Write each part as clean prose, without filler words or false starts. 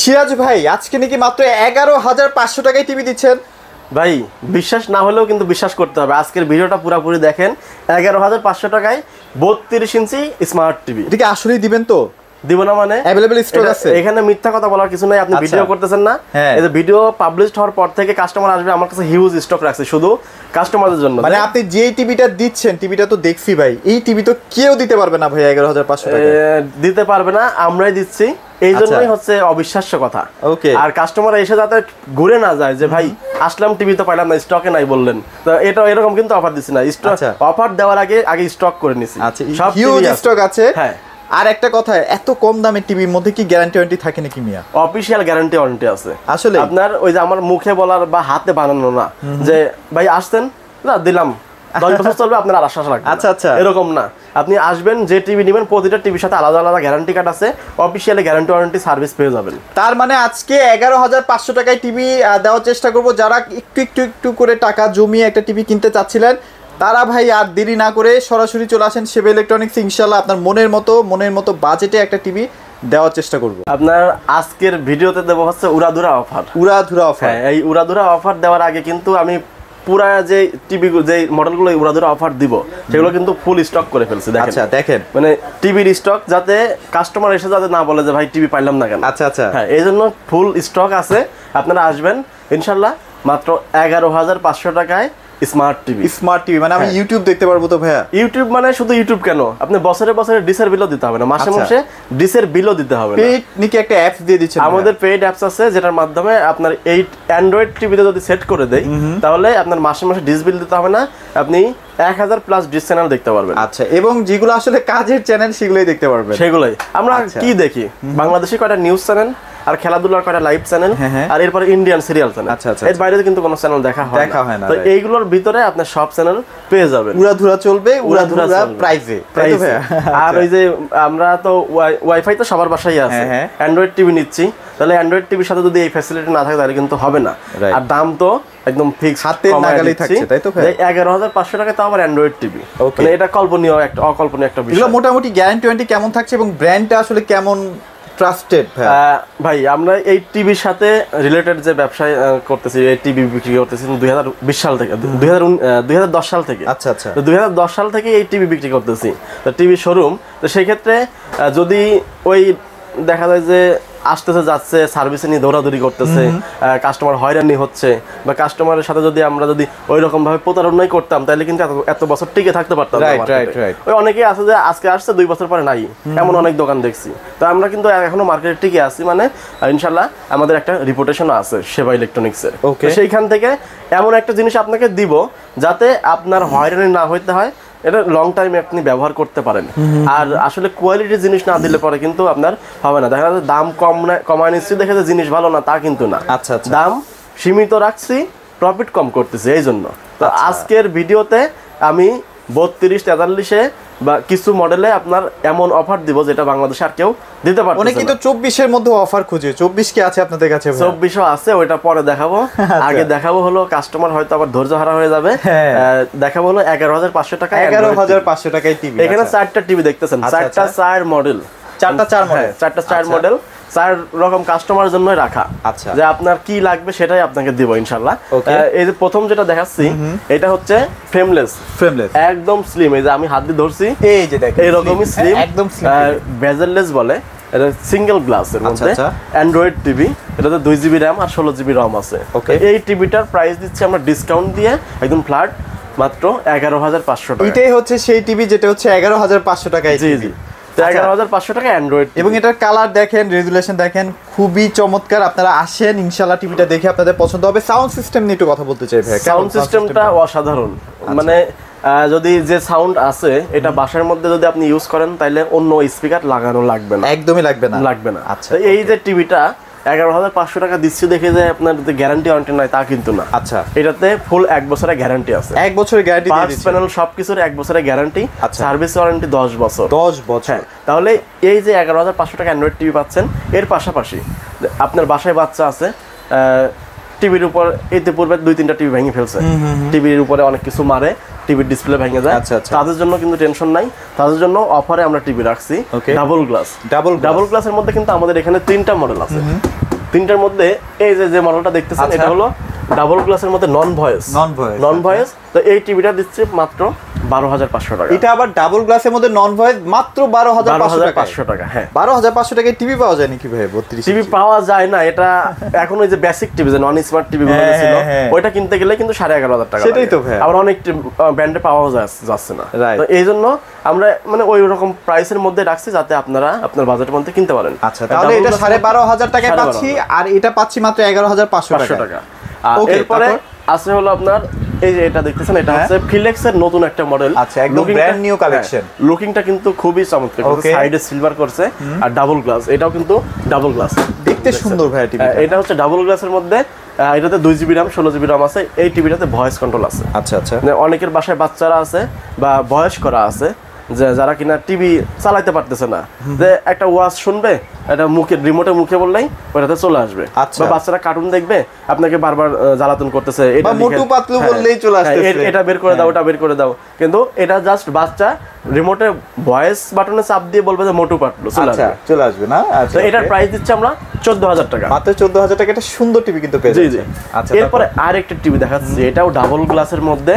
সিরাজ ভাই আজকে নাকি মাত্র 11,500 টাকায় টিভি দিচ্ছেন ভাই। বিশ্বাস না হলেও কিন্তু বিশ্বাস করতে হবে। আজকের ভিডিওটা পুরোপুরি দেখেন। 11,500 টাকায় 32 ইঞ্চি স্মার্ট টিভি। এটা কি আসলেই দিবেন তো? দিব না মানে अवेलेबल স্টক আছে? এখানে মিথ্যা কথা বলার কিছু নাই। আপনি ভিডিও করতেছেন না, এই যে ভিডিও পাবলিশড হওয়ার পর থেকে কাস্টমার আসবে, আমার কাছে হিউজ স্টক রাখছে শুধু কাস্টমারদের জন্য। মানে আপনি যেই টিভিটা দিচ্ছেন, টিভিটা তো দেখছি ভাই, এই টিভি তো কেউ দিতে পারবে না ভাই 11,500 টাকা দিতে পারবে না, আমরাই দিচ্ছি। এই জন্যই হচ্ছে অবিশ্বাস্য কথা। ওকে। আর কাস্টমার এসে যাতে ঘুরে না যায় যে ভাই আসলাম টিভি তো পাইলাম না, স্টকে নাই বললেন, তো এটা এরকম কিন্তু অফার দিচ্ছি না। স্টক অফার দেওয়ার আগে স্টক করে নিছি। আচ্ছা, সব হিউজ স্টক আছে। হ্যাঁ। আর একটা কথা, এত কম দামের টিভির মধ্যে কি গ্যারান্টি ওয়ারেন্টি থাকে নাকি মিয়া? অফিশিয়াল গ্যারান্টি ওয়ারেন্টি আছে আসলে। আপনার ওই যে আমার মুখে বলার বা হাতে বানানো না যে ভাই আসছেন না দিলাম 10 বছর চলবে, আপনার আর আশা রাখবেন। আচ্ছা আচ্ছা, এরকম না। আপনি আসবেন, যে টিভি নেবেন প্রতিটা টিভির সাথে আলাদা আলাদা গ্যারান্টি কার্ড আছে, অফিশিয়ালি গ্যারান্টি ওয়ারেন্টি সার্ভিস পেয়ে যাবেন। তার মানে আজকে 11,500 টাকায় টিভি দেওয়ার চেষ্টা করব। যারা একটু করে টাকা জমিয়ে একটা টিভি কিনতে চাচ্ছিলেন, তারা ভাই আর দেরি না করে সরাসরি চলে আসেন সেবা ইলেকট্রনিক্স। ইনশাআল্লাহ আপনার মনের মতো বাজেটে একটা টিভি দেওয়ার চেষ্টা করব। আপনার আজকের ভিডিওতে দেব হচ্ছে উড়াধুরা অফার। উড়াধুরা অফার? হ্যাঁ, এই উড়াধুরা অফার দেওয়ার আগে কিন্তু আমি পুরা যে টিভি যে মডেলগুলো উড়াধুরা অফার দিব সেগুলো কিন্তু ফুল স্টক করে ফেলছি। দেখেন। আচ্ছা দেখেন, মানে টিভির স্টক যাতে কাস্টমার এসে যাতে না বলে যে ভাই টিভি পাইলাম না কেন। আচ্ছা আচ্ছা, হ্যাঁ, এই জন্য ফুল স্টক আছে। আপনারা আসবেন ইনশাল্লাহ মাত্র 11,500 টাকায় স্মার্ট টিভি। স্মার্ট টিভি মানে আমি ইউটিউব দেখতে পারবো তো ভাইয়া? ইউটিউব মানে শুধু ইউটিউব কেন, আপনি বছরে ডিসের বিলও দিতে হবে না, মাসে মাসে ডিসের বিলও দিতে হবে না। পেইড নাকি একটা অ্যাপস দিয়ে দিচ্ছেন? আমাদের পেইড অ্যাপস আছে, যেটার মাধ্যমে আপনার এই অ্যান্ড্রয়েড টিভিতে যদি সেট করে দেই তাহলে আপনার মাসে মাসে ডিস বিল দিতে হবে না, আপনি 1000 প্লাস ডিস চ্যানেল দেখতে পারবেন। আচ্ছা, এবং যেগুলো আসলে কাজের চ্যানেল সেগুলোই দেখতে পারবেন। সেগুলোই আমরা কি দেখি, বাংলাদেশি কয়টা নিউজ চ্যানেল আর খেলাধুলার কয়টা লাইভ চ্যানেল আর এরপরে ইন্ডিয়ান সিরিয়াল চ্যানেল। এর বাইরে কিন্তু কোনো চ্যানেল দেখা হয় না। তো এইগুলোর ভিতরে আপনি সব চ্যানেল পেয়ে যাবেন। উড়াধুরা চলবে, উড়াধুরা প্রাইসে। আর ওই যে আমরা তো ওয়াইফাই তো সবার বাসায় আছে, অ্যান্ড্রয়েড টিভি নিচ্ছি, তাহলে অ্যান্ড্রয়েড টিভির সাথে যদি এই ফ্যাসিলিটি না থাকে তাহলে কিন্তু হবে না। আর দাম তো একদম ফিক্স, হাতে নাগালেই থাকছে, তাই তো ভাই? 11,500 টাকা তাও আবার অ্যান্ড্রয়েড টিভি। মানে এটা কল্পনীয়, একটা অকল্পনীয় একটা বিষয়। এগুলো মোটামুটি গ্যারান্টি ওয়ারেন্টি কেমন থাকছে এবং ব্র্যান্ডটা আসলে কেমন ট্রাস্টেড ভাই? আমরা এই টিভির সাথে রিলেটেড যে ব্যবসা করতেছি, এই টিভি বিক্রি করতেছি 2020 সাল থেকে, 2010 সাল থেকে। আচ্ছা আচ্ছা, তো 2010 সাল থেকে এই টিভি বিক্রি করতেছি, তো টিভি শোরুম। তো সেই ক্ষেত্রে যদি ওই দেখা যায় যে আসতেছে যাচ্ছে সার্ভিসে নিয়ে দৌড়াদৌড়ি করতেছে, কাস্টমার হয়রানি হচ্ছে, বা কাস্টমারের সাথে যদি আমরা যদি ওই রকম ভাবে প্রতারণাই করতাম তাহলে কিন্তু এত বছর টিকে থাকতে পারতাম না। ওই অনেকেই আছে যে আজকে আসছে 2 বছর পরে নাই, এমন অনেক দোকান দেখছি। তো আমরা কিন্তু এখনো মার্কেটে টিকে আছি, মানে ইনশাল্লাহ আমাদের একটা রিপুটেশনও আছে সেবা ইলেকট্রনিক্সের। সেইখান থেকে এমন একটা জিনিস আপনাকে দিব যাতে আপনার হয়রানি না হইতে হয়, এটা লং টাইম আপনি ব্যবহার করতে পারেন। আর আসলে কোয়ালিটির জিনিস না দিলে পরে কিন্তু আপনার হবে না। দেখা যাচ্ছে দাম কমায় নিচ্ছি দেখে যে জিনিস ভালো না, তা কিন্তু না। আচ্ছা আচ্ছা, দাম সীমিত রাখছি, প্রফিট কম করতেছি এই জন্য। তো আজকের ভিডিওতে আমি 32, 43-এ বা কিছু মডেলে আপনার এমন অফার দিব যেটা বাংলাদেশে আর কেউ দিতে পারবে না। অনেকে তো 24-এর মধ্যে অফার খুঁজে। 24 কি আছে আপনাদের কাছে? 24ও আছে, ওইটা পরে দেখাবো। আগে দেখাবো হলো কাস্টমার হয়তো আবার ধৈর্য হারা হয়ে যাবে। দেখাবো হলো 11,500 টাকা, 11,500 টাকায় টিভি। এখানে 4টা টিভি দেখতেছেন, 4টা 4 মডেল, 4টা 4 মডেল, 4টা 4 মডেল, 4 রকম কাস্টমারের জন্য রাখা। আচ্ছা, যে আপনার কি লাগবে সেটাই আপনাকে দিব ইনশাআল্লাহ। এই যে প্রথম যেটা দেখাচ্ছি এটা হচ্ছে ফ্রেমলেস, একদম স্লিম। এই যে আমি হাত দিয়ে ধরছি, এই যে দেখেন এইরকমই স্লিম, একদম স্লিম, বেজেললেস বলে। এটা সিঙ্গেল গ্লাসের মধ্যে অ্যান্ড্রয়েড টিভি, এটাতে 2 জিবি র্যাম আর 16 জিবি রম আছে। এই টিভিটার প্রাইস দিচ্ছি আমরা ডিসকাউন্ট দিয়ে একদম ফ্ল্যাট মাত্র 11,500 টাকা। এটাই হচ্ছে সেই টিভি যেটা হচ্ছে 11,500 টাকায়। জি জি, 11,500 টাকা অ্যান্ড্রয়েড। এবং এটার কালার দেখেন, রেজুলেশন দেখেন, খুবই চমৎকার। আপনারা আসেন ইনশাআল্লাহ, টিভিটা দেখে আপনাদের পছন্দ হবে। সাউন্ড সিস্টেম নিয়ে একটু কথা বলতে চাই ভাই। সাউন্ড সিস্টেমটা অসাধারণ। মানে যদি যে সাউন্ড আছে এটা বাসার মধ্যে যদি আপনি ইউজ করেন তাহলে অন্য স্পিকার লাগানো লাগবে না, একদমই লাগবে না। আচ্ছা, এই যে টিভিটা 11,500 টাকা দিচ্ছি দেখে যে আপনার গ্যারান্টি ওয়ারেন্টি নাই তা কিন্তু না। আচ্ছা, এটাতে ফুল 1 বছরের গ্যারান্টি আছে। 1 বছরের গ্যারান্টি দিয়ে দিচ্ছি, প্যানেল সবকিছুর 1 বছরের গ্যারান্টি, সার্ভিস ওয়ারেন্টি 10 বছর। 10 বছর। তাহলে এই যে 11,500 টাকা অ্যান্ড্রয়েড টিভি পাচ্ছেন, এর পাশাপাশি আপনার বাসায় বাচ্চা আছে, টিভির উপর ইতিপূর্বে 2-3টা টিভি ভেঙে ফেলছে, টিভির উপরে অনেক কিছু মারে, টিভির ডিসপ্লে ভেঙে যায়, তাদের জন্য কিন্তু টেনশন নাই, তাদের জন্য অফারে আমরা টিভি রাখছি ডাবল গ্লাস। ডাবল গ্লাসের মধ্যে কিন্তু আমাদের এখানে 3টা মডেল আছে। তিনটার মধ্যে এই যে মডেলটা দেখতেছেন এটা হলো ডাবল গ্লাসের মধ্যে নন ভয়েস। তো এই টিভিটা দিচ্ছে মাত্র 12,500 টাকা। এটা আবার ডাবল গ্লাসের মধ্যে নন ভয়েস মাত্র 12,500 টাকা। হ্যাঁ 12,500 টাকায় টিভি পাওয়া যায় নাকি ভাই? 32 টিভি পাওয়া যায় না, এটা এখন ওই যে বেসিক টিভি যে নন স্মার্ট টিভি গুলো ছিল ওইটা কিনতে গেলে কিন্তু 11,500 টাকা। সেটাই তো ভাই, আবার অনেক ব্র্যান্ডে পাওয়া যাচ্ছে না। তো এই জন্য আমরা মানে ওই রকম প্রাইসের মধ্যে রাখছি যাতে আপনারা আপনার বাজেটের মধ্যে কিনতে পারেন। আচ্ছা, তাহলে এটা 12,500 টাকায় পাচ্ছি, আর এটা পাচ্ছি মাত্র 11,500 টাকা। এরপরে আছে হলো আপনার এই যে এটা দেখতেছেন এটা হচ্ছে ফিলেক্সের নতুন একটা মডেল। আচ্ছা, একদম ব্র্যান্ড নিউ কালেকশন। লুকিংটা কিন্তু খুবই চমৎকার, সাইডে সিলভার করছে আর ডাবল গ্লাস, এটাও কিন্তু ডাবল গ্লাস, দেখতে সুন্দর ভাই টিভি। এটা হচ্ছে ডাবল গ্লাসের মধ্যে, এটাতে 2GB RAM 16GB RAM আছে। এই টিভিটাতে ভয়েস কন্ট্রোল আছে। আচ্ছা আচ্ছা, অনেকের বাসায় বাচ্চারা আছে বা বয়স করা আছে যে যারা কিনা টিভি চালাইতে পারতেছে না, যে একটা ওয়াজ শুনবে এটা রিমোটে মুখে বললেই ওটাতে চলে আসবে। বা বাচ্চারা কার্টুন দেখবে, আপনাকে বারবার জ্বালাতন করতেছে, এটা মোটু পাতলু বললেই চলে আসতেছে, এটা বের করে দাও, ওটা বের করে দাও, কিন্তু এটা জাস্ট বাচ্চা রিমোটে ভয়েস বাটনে চাপ দিয়ে বলবে যে মোটু পাতলু চলে আসবে না। আচ্ছা, এটার প্রাইস দিচ্ছি আমরা 14,000 টাকা, মাত্র 14,000 টাকা। এটা সুন্দর টিভি কিন্তু পেয়ে যাচ্ছে। আচ্ছা, এরপরে আরেকটা টিভি দেখাচ্ছি, এটাও ডাবল গ্লাসের মধ্যে।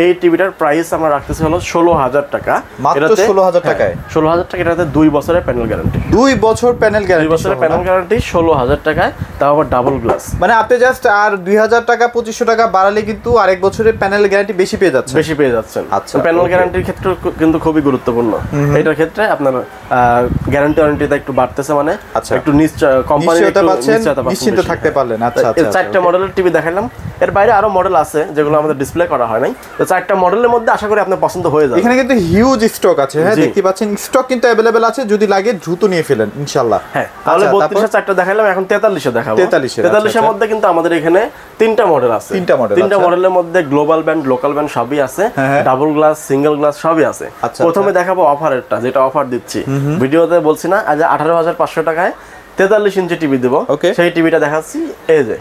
এই টিভিটার প্রাইস আমরা রাখতেছি হলো 16,000 টাকা, মাত্র 16,000 টাকায়। 16,000 টাকা, এটাতে 2 বছরের প্যানেল গ্যারান্টি। 2 বছর প্যানেল গ্যারান্টি, 2 বছরের প্যানেল গ্যারান্টি 16,000 টাকায়, তাও আবার ডাবল গ্লাস। মানে আপনি জাস্ট আর 2,000 টাকা 2,500 টাকা বাড়ালে কিন্তু আরেক বছরের প্যানেল গ্যারান্টি বেশি পেয়ে যাচ্ছেন। আচ্ছা, প্যানেল গ্যারান্টির ক্ষেত্রে কিন্তু খুবই গুরুত্বপূর্ণ। এটার ক্ষেত্রে আপনার গ্যারান্টি ওয়ারেন্টিটা একটু বাড়তেছে, মানে একটু কোম্পানি নিশ্চিন্ত থাকতে পারলেন। আচ্ছা আচ্ছা, 4টা মডেলের টিভি দেখালাম, এর বাইরে আরো মডেল আছে যেগুলো আমাদের ডিসপ্লে করা হয় নাই। তো 4টা মডেলের মধ্যে আশা করি আপনার পছন্দ হয়ে যাবে। এখানে কিন্তু হিউজ স্টক আছে। হ্যাঁ, দেখতে পাচ্ছেন স্টক কিন্তু अवेलेबल আছে, যদি লাগে দ্রুত নিয়ে ফেলেন ইনশাআল্লাহ। হ্যাঁ, তাহলে 32 4টা দেখাইলাম, এখন 43 দেখাবো। 43 এর মধ্যে কিন্তু আমাদের এখানে 3টা মডেল আছে। 3টা মডেলের মধ্যে গ্লোবাল ব্যান্ড, লোকাল ব্যান্ড সবই আছে, ডাবল গ্লাস, সিঙ্গেল গ্লাস সবই আছে। প্রথমে দেখাবো অফারেরটা, যেটা অফার দিচ্ছি, ভিডিওতে বলছি না, আজ 18,500 টাকায় 43 ইঞ্চি টিভি দেব, সেই টিভিটা দেখাচ্ছি। এই যে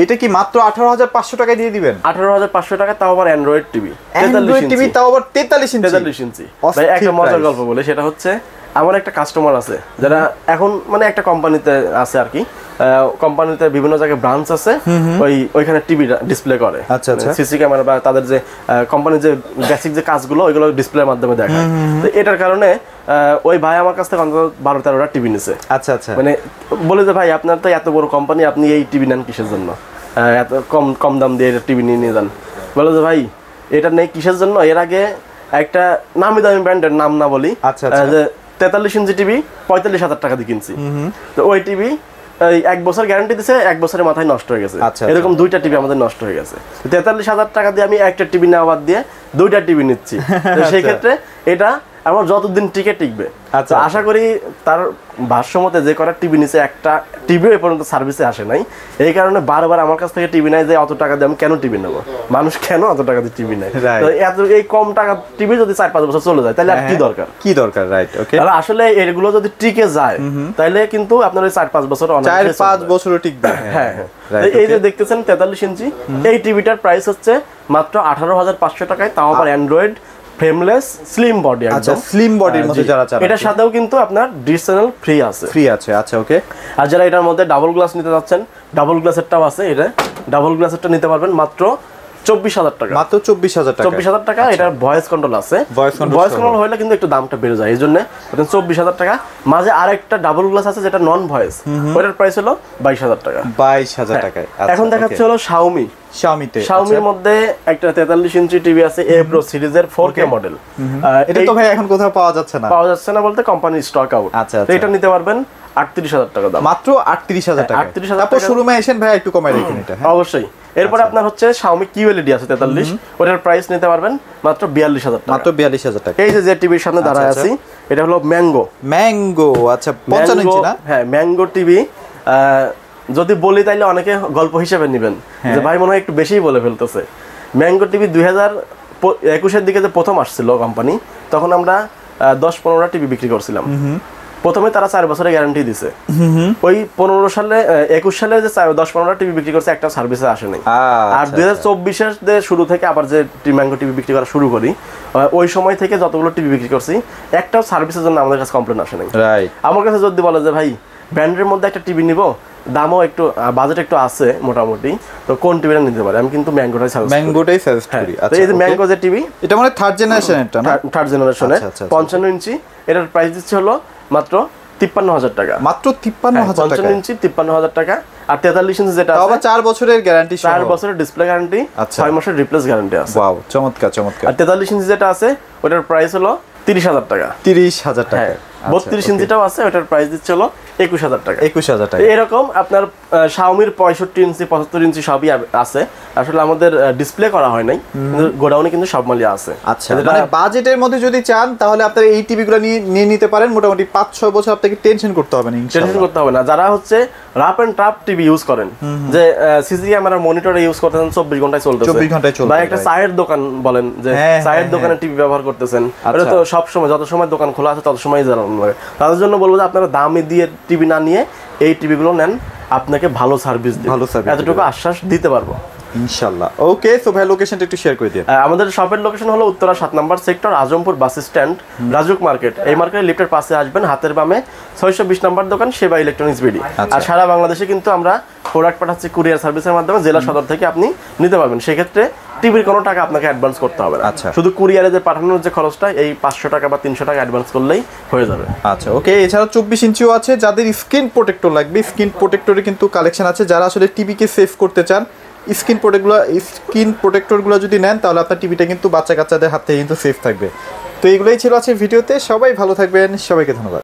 এটা কি মাত্র 18,500 টাকায় দিয়ে দিবেন? 18,500 টাকা, তাও আবার অ্যান্ড্রয়েড টিভি, 43 টিভি, তাও আবার 43 ইঞ্চি। ভাই একটা মজার গল্প বলে, সেটা হচ্ছে আমার একটা কাস্টমার আছে যারা এখন মানে একটা কোম্পানিতে আছে আর কি, কোম্পানিতে বিভিন্ন জায়গায় ব্রাঞ্চ আছে, ওইখানে টিভি ডিসপ্লে করে। আচ্ছা আচ্ছা, সিসি ক্যামেরা বা তাদের যে কোম্পানির যে বেসিক যে কাজগুলো ওইগুলো ডিসপ্লের মাধ্যমে দেখায়। তো এটার কারণে ওই ভাই আমার কাছ থেকে অন্তত 12-13টা টিভি নিছে। আচ্ছা আচ্ছা, মানে বলে যে ভাই আপনার তো এত বড় কোম্পানি, আপনি এই টিভি নেন কিসের জন্য, এত কম দাম দিয়ে টিভি নিয়ে যান। বলে যে ভাই এটা নেই কিসের জন্য, এর আগে একটা নামি দামি ব্র্যান্ডের নাম না বলি, যে 43 ইঞ্চি টিভি 45,000 টাকা দিয়ে কিনছি। তো ওই টিভি 1 বছর গ্যারান্টি দিছে, 1 বছরের মাথায় নষ্ট হয়ে গেছে। এরকম 2টা টিভি আমাদের নষ্ট হয়ে গেছে। 43,000 টাকা দিয়ে আমি একটা টিভি নেওয়া বাদ দিয়ে 2টা টিভি নিচ্ছি। সেই ক্ষেত্রে এটা আমার যতদিন টিকবে। আচ্ছা, আশা করি তার ভাষ্যমতে যে কটা টিভি নিছে, একটা টিভিও এ পর্যন্ত সার্ভিসে আসে নাই। এই কারণে বারবার আমার কাছ থেকে টিভি নেয় যে অত টাকা দিয়ে আমি কেন টিভি নেবো, মানুষ কেন অত টাকা দিয়ে টিভি নেয়। এই কম টাকা টিভি যদি 4-5 বছর চলে যায় তাহলে আর কি দরকার। রাইট, ওকে। তাহলে আসলে এগুলো যদি টিকে যায় তাহলে কিন্তু আপনার ওই 4-5 বছর 4-5 বছরও টিকবে। হ্যাঁ, এই যে দেখতেছেন 43 ইঞ্চি, এই টিভিটার প্রাইস হচ্ছে মাত্র 18,500 টাকায়, তাও আবার অ্যান্ড্রয়েড, ফ্রেমলেস, স্লিম বডি। আচ্ছা, স্লিম বডির মধ্যে যারা চান, এটার সাথেও কিন্তু আপনার ডিশ চ্যানেল ফ্রি আছে। আচ্ছা, ওকে। আর যারা এটার মধ্যে ডাবল গ্লাস নিতে যাচ্ছেন, ডাবল গ্লাসেরটাও আছে, এটা ডাবল গ্লাসেরটা নিতে পারবেন মাত্র 24,000 টাকা, মাত্র 24,000 টাকা। এটার ভয়েস কন্ট্রোল আছে, ভয়েস কন্ট্রোল হলে কিন্তু একটু দামটা বেড়ে যায়, এই জন্য 24,000 টাকা। মাঝে আরেকটা ডাবল গ্লাস আছে যেটা নন ভয়েস, ওটার প্রাইস হলো 22,000 টাকা। 22,000 টাকায়। এখন দেখাচ্ছে হলো শাওমির মধ্যে একটা 43 ইঞ্চি টিভি আছে, এ প্রো সিরিজের 4K মডেল। এটা তো ভাই এখন কোথাও পাওয়া যাচ্ছে না বলতে কোম্পানির স্টক আউট। আচ্ছা, এটা নিতে পারবেন 38,000 টাকা দাম, মাত্র 38,000 টাকা। তারপর শোরুমে এসেন ভাই, একটু কমাই রাখেন এটা। অবশ্যই। এরপর আপনার হচ্ছে Xiaomi QLED আছে 43, ওটার প্রাইস নিতে পারবেন মাত্র 42,000 টাকা, মাত্র 42,000 টাকা। এই যে টিভির সামনে দাঁড়ায় আছি, এটা হলো ম্যাঙ্গো। আচ্ছা, 55 ইঞ্চি না? হ্যাঁ, ম্যাঙ্গো টিভি। যদি বলি তাইলে অনেকে গল্প হিসেবে নেবেন যে ভাই মনে হয় একটু বেশিই বলে ফেলতেছে। ম্যাঙ্গো টিভি 2021-এর দিকে যে প্রথম আসছিল কোম্পানি, তখন আমরা 10-15টা টিভি বিক্রি করছিলাম। প্রথমে তারা 4 বছরের গ্যারান্টি দিছে, ওই 21 সালে যে 10-15টা টিভি বিক্রি করছে, একটা সার্ভিসে আসে নাই। আর 2024-এর শুরু থেকে আবার যে ম্যাঙ্গো টিভি বিক্রি করা শুরু করি, ওই সময় থেকে যতগুলো টিভি বিক্রি করছি, একটাও সার্ভিসের জন্য আমাদের কাছে কমপ্লেন আসে নাই। আমার কাছে যদি বলে যে ভাই ব্র্যান্ডের মধ্যে একটা টিভি নিব, দামও একটু বাজেট একটু আছে মোটামুটি, তো কোন টিভিটা নিতে পারে? আমি কিন্তু ম্যাঙ্গোটাই সাজেস্ট করি। ম্যাঙ্গোটাই সাজেস্ট করি। তো এই যে ম্যাঙ্গো যে টিভি, এটা মানে থার্ড জেনারেশনেরটা না? থার্ড জেনারেশনে আচ্ছা, আচ্ছা, 55 ইঞ্চি, এটার প্রাইস দিচ্ছে হলো মাত্র 53,000 টাকা। মাত্র 53,000 টাকা। 55 ইঞ্চি 53,000 টাকা। আর 43 ইঞ্চি যেটা তাও আছে, আবার 4 বছরের গ্যারান্টি সহ। 4 বছরের ডিসপ্লে গ্যারান্টি, আচ্ছা। 6 মাসের রিপ্লেস গ্যারান্টি আছে। ওয়াও, চমৎকার চমৎকার। আর 43 ইঞ্চি যেটা আছে ওটার প্রাইস হলো 30,000 টাকা। 30,000 টাকা। হ্যাঁ, 32 ইঞ্চিটাও আছে, ওটার প্রাইস দিচ্ছে হলো 21,000 টাকা। 21,000 টাকা। এরকম আপনার শাওমির 65 ইঞ্চি 75 ইঞ্চি সবই আছে। আসলে আমাদের ডিসপ্লে করা হয় নাই, কিন্তু গোডাউনে কিন্তু সব মালই আছে। আচ্ছা, মানে বাজেটের মধ্যে যদি চান তাহলে আপনারা এই টিভিগুলো নিয়ে নিতে পারেন। মোটামুটি 5-6 বছর আপনাকে টেনশন করতে হবে না টেনশন ইনশাআল্লাহ। করতে হবে না। যারা হচ্ছে rough and tough TV use করেন, যে সিসি ক্যামেরা মনিটরে ইউজ করতেছেন 24 ঘন্টায় চলতেছে, 24 ঘন্টায় চলবে, বা একটা চায়ের দোকান বলেন যে হ্যাঁ, চায়ের হ্যাঁ, দোকানে হ্যাঁ। টিভি ব্যবহার করতেছেন, আচ্ছা। এটা তো সব সময়, যত সময় দোকান খোলা আছে তত সময় জ্বালানো লাগে। তাদের জন্য বলবো যে আপনারা দামি দিয়ে টিভি না নিয়ে এই টিভিগুলো নেন, আপনাকে ভালো সার্ভিস দিবে, ভালো সার্ভিস এতটুকু আশ্বাস দিতে পারবো ইনশাআল্লাহ। ওকে, সো ভাই লোকেশনটা একটু শেয়ার করে দিন। আমাদের শপের লোকেশন হলো উত্তরা 7 নম্বর sector, Azampur bus stand, Rajuk market. এই মার্কেটের লিফটের পাশে আসবেন, হাতের বামে 620 নম্বর দোকান, সেবা ইলেকট্রনিক্স বিডি। আচ্ছা। আর সারা বাংলাদেশে কিন্তু আমরা প্রোডাক্ট পাঠাচ্ছি কুরিয়ার সার্ভিসের মাধ্যমে, জেলা সদর থেকে আপনি নিতে পারবেন। সেক্ষেত্রে টিভির কোনো টাকা আপনাকে অ্যাডভান্স করতে হবে না। আচ্ছা। শুধু কুরিয়ারে যে পাঠানোর যে খরচটা, এই 500 টাকা বা 300 টাকা অ্যাডভান্স করলেই হয়ে যাবে। আচ্ছা, ওকে। এছাড়া 24 ইঞ্চিও আছে। যাদের স্ক্রিন প্রোটেক্টর লাগবে, স্ক্রিন প্রোটেক্টরে কিন্তু কালেকশন আছে। যারা আসলে টিভিকে সেভ করতে চান, স্ক্রিন প্রোটেক্টরগুলো যদি নেন তাহলে আপনার টিভিটা কিন্তু বাচ্চা কাচ্চাদের হাত থেকে কিন্তু সেফ থাকবে। তো এইগুলোই ছিল আছে ভিডিওতে। সবাই ভালো থাকবেন, সবাইকে ধন্যবাদ।